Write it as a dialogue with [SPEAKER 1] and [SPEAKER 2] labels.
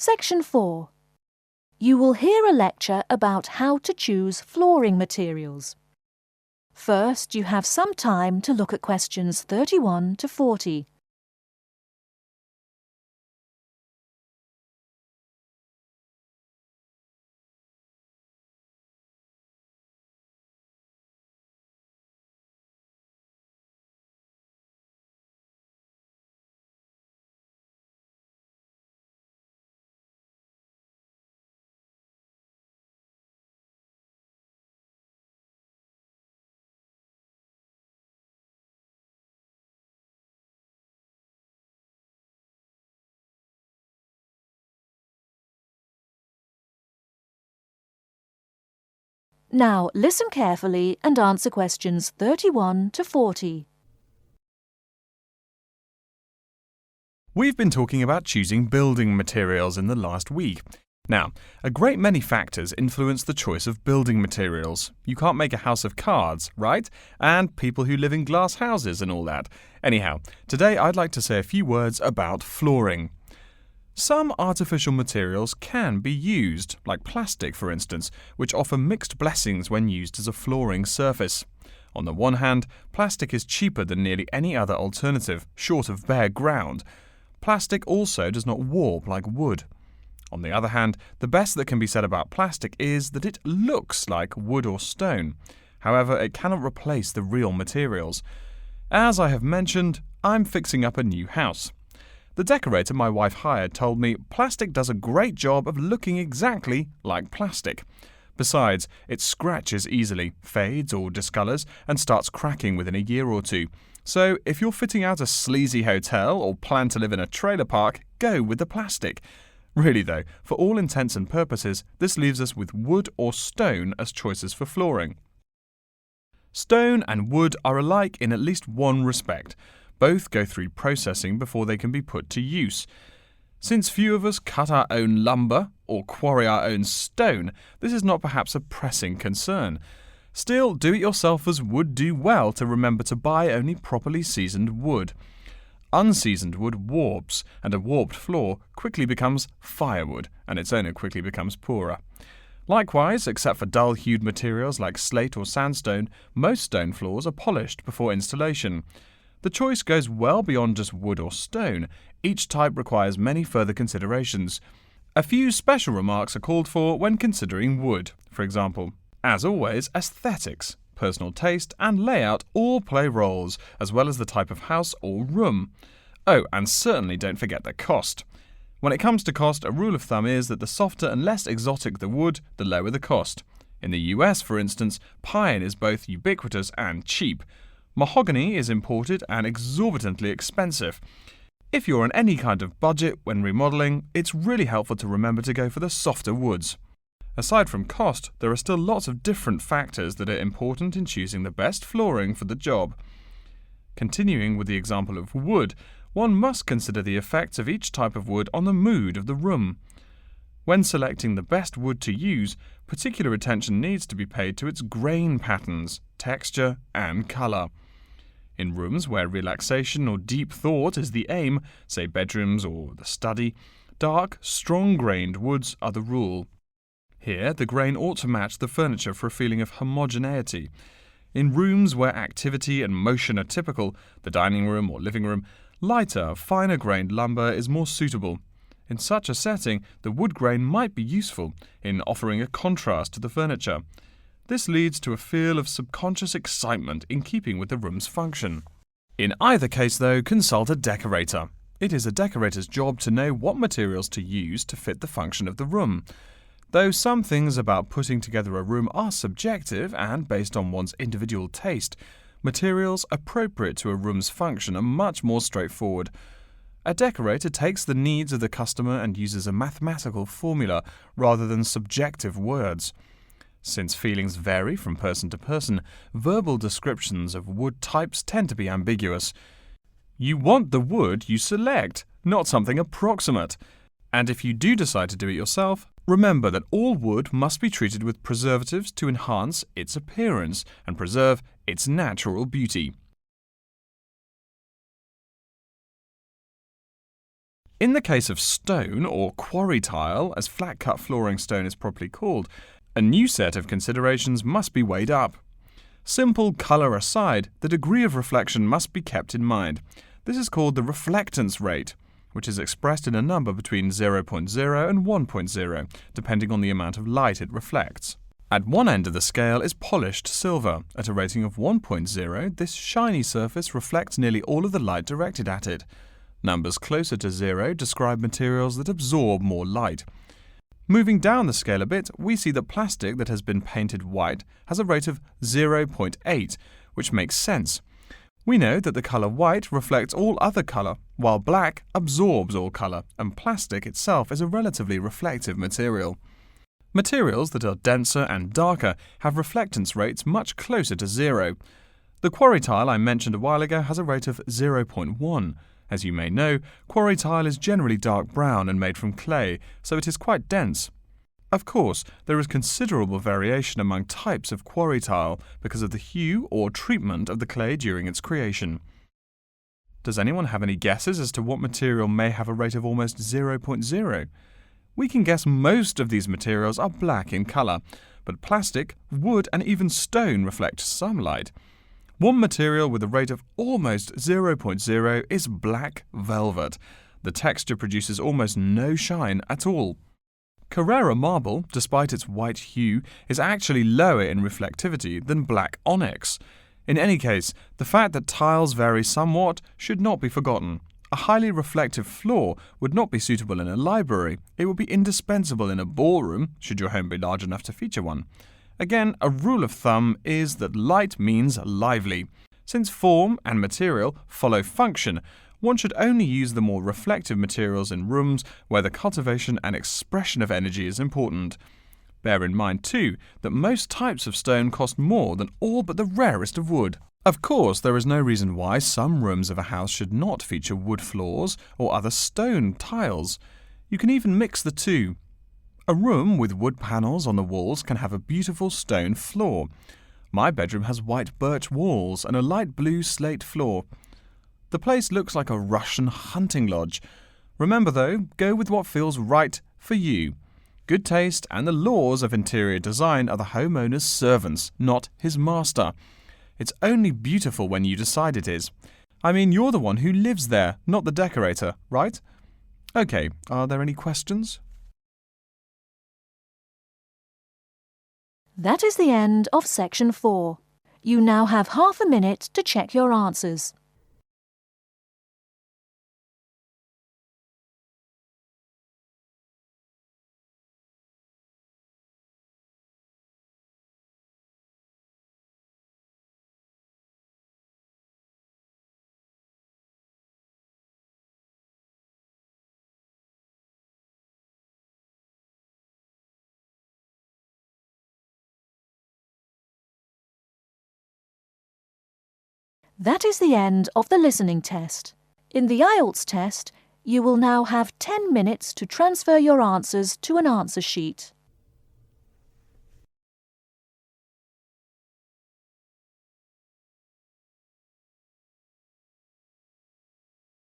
[SPEAKER 1] Section 4. You will hear a lecture about how to choose flooring materials. First, you have some time to look at questions 31 to 40. Now, listen carefully and answer questions 31 to 40.
[SPEAKER 2] We've been talking about choosing building materials in the last week. Now, a great many factors influence the choice of building materials. You can't make a house of cards, right? And people who live in glass houses and all that. Anyhow, today I'd like to say a few words about flooring. Some artificial materials can be used, like plastic for instance, which offer mixed blessings when used as a flooring surface. On the one hand, plastic is cheaper than nearly any other alternative, short of bare ground. Plastic also does not warp like wood. On the other hand, the best that can be said about plastic is that it looks like wood or stone. However, it cannot replace the real materials. As I have mentioned, I'm fixing up a new house. The decorator my wife hired told me plastic does a great job of looking exactly like plastic. Besides, it scratches easily, fades or discolors, and starts cracking within a year or two. So, if you're fitting out a sleazy hotel or plan to live in a trailer park, go with the plastic. Really though, for all intents and purposes, this leaves us with wood or stone as choices for flooring. Stone and wood are alike in at least one respect. Both go through processing before they can be put to use. Since few of us cut our own lumber or quarry our own stone, this is not perhaps a pressing concern. Still, do-it-yourselfers would do well to remember to buy only properly seasoned wood. Unseasoned wood warps, and a warped floor quickly becomes firewood, and its owner quickly becomes poorer. Likewise, except for dull-hued materials like slate or sandstone, most stone floors are polished before installation. The choice goes well beyond just wood or stone. Each type requires many further considerations. A few special remarks are called for when considering wood. For example, as always, aesthetics, personal taste, and layout all play roles, as well as the type of house or room. Oh, and certainly don't forget the cost. When it comes to cost, a rule of thumb is that the softer and less exotic the wood, the lower the cost. In the US, for instance, pine is both ubiquitous and cheap. Mahogany is imported and exorbitantly expensive. If you're on any kind of budget when remodeling, it's really helpful to remember to go for the softer woods. Aside from cost, there are still lots of different factors that are important in choosing the best flooring for the job. Continuing with the example of wood, one must consider the effects of each type of wood on the mood of the room. When selecting the best wood to use, particular attention needs to be paid to its grain patterns, texture, and color. In rooms where relaxation or deep thought is the aim, say bedrooms or the study, dark, strong-grained woods are the rule. Here, the grain ought to match the furniture for a feeling of homogeneity. In rooms where activity and motion are typical, the dining room or living room, lighter, finer-grained lumber is more suitable. In such a setting, the wood grain might be useful in offering a contrast to the furniture. This leads to a feel of subconscious excitement in keeping with the room's function. In either case, though, consult a decorator. It is a decorator's job to know what materials to use to fit the function of the room. Though some things about putting together a room are subjective and based on one's individual taste, materials appropriate to a room's function are much more straightforward. A decorator takes the needs of the customer and uses a mathematical formula rather than subjective words. Since feelings vary from person to person, verbal descriptions of wood types tend to be ambiguous. You want the wood you select, not something approximate. And if you do decide to do it yourself, remember that all wood must be treated with preservatives to enhance its appearance and preserve its natural beauty. In the case of stone, or quarry tile, as flat-cut flooring stone is properly called, a new set of considerations must be weighed up. Simple colour aside, the degree of reflection must be kept in mind. This is called the reflectance rate, which is expressed in a number between 0.0 and 1.0, depending on the amount of light it reflects. At one end of the scale is polished silver. At a rating of 1.0, this shiny surface reflects nearly all of the light directed at it. Numbers closer to 0 describe materials that absorb more light. Moving down the scale a bit, we see that plastic that has been painted white has a rate of 0.8, which makes sense. We know that the colour white reflects all other colour, while black absorbs all colour, and plastic itself is a relatively reflective material. Materials that are denser and darker have reflectance rates much closer to 0. The quarry tile I mentioned a while ago has a rate of 0.1. As you may know, quarry tile is generally dark brown and made from clay, so it is quite dense. Of course, there is considerable variation among types of quarry tile because of the hue or treatment of the clay during its creation. Does anyone have any guesses as to what material may have a rate of almost 0.0? We can guess most of these materials are black in colour, but plastic, wood and even stone reflect some light. One material with a rate of almost 0.0 is black velvet. The texture produces almost no shine at all. Carrara marble, despite its white hue, is actually lower in reflectivity than black onyx. In any case, the fact that tiles vary somewhat should not be forgotten. A highly reflective floor would not be suitable in a library. It would be indispensable in a ballroom, should your home be large enough to feature one. Again, a rule of thumb is that light means lively. Since form and material follow function, one should only use the more reflective materials in rooms where the cultivation and expression of energy is important. Bear in mind, too, that most types of stone cost more than all but the rarest of wood. Of course, there is no reason why some rooms of a house should not feature wood floors or other stone tiles. You can even mix the two. A room with wood panels on the walls can have a beautiful stone floor. My bedroom has white birch walls and a light blue slate floor. The place looks like a Russian hunting lodge. Remember though, go with what feels right for you. Good taste and the laws of interior design are the homeowner's servants, not his master. It's only beautiful when you decide it is. I mean, you're the one who lives there, not the decorator, right? Okay, are there any questions?
[SPEAKER 1] That is the end of Section 4. You now have half a minute to check your answers. That is the end of the listening test. In the IELTS test, you will now have 10 minutes to transfer your answers to an answer sheet.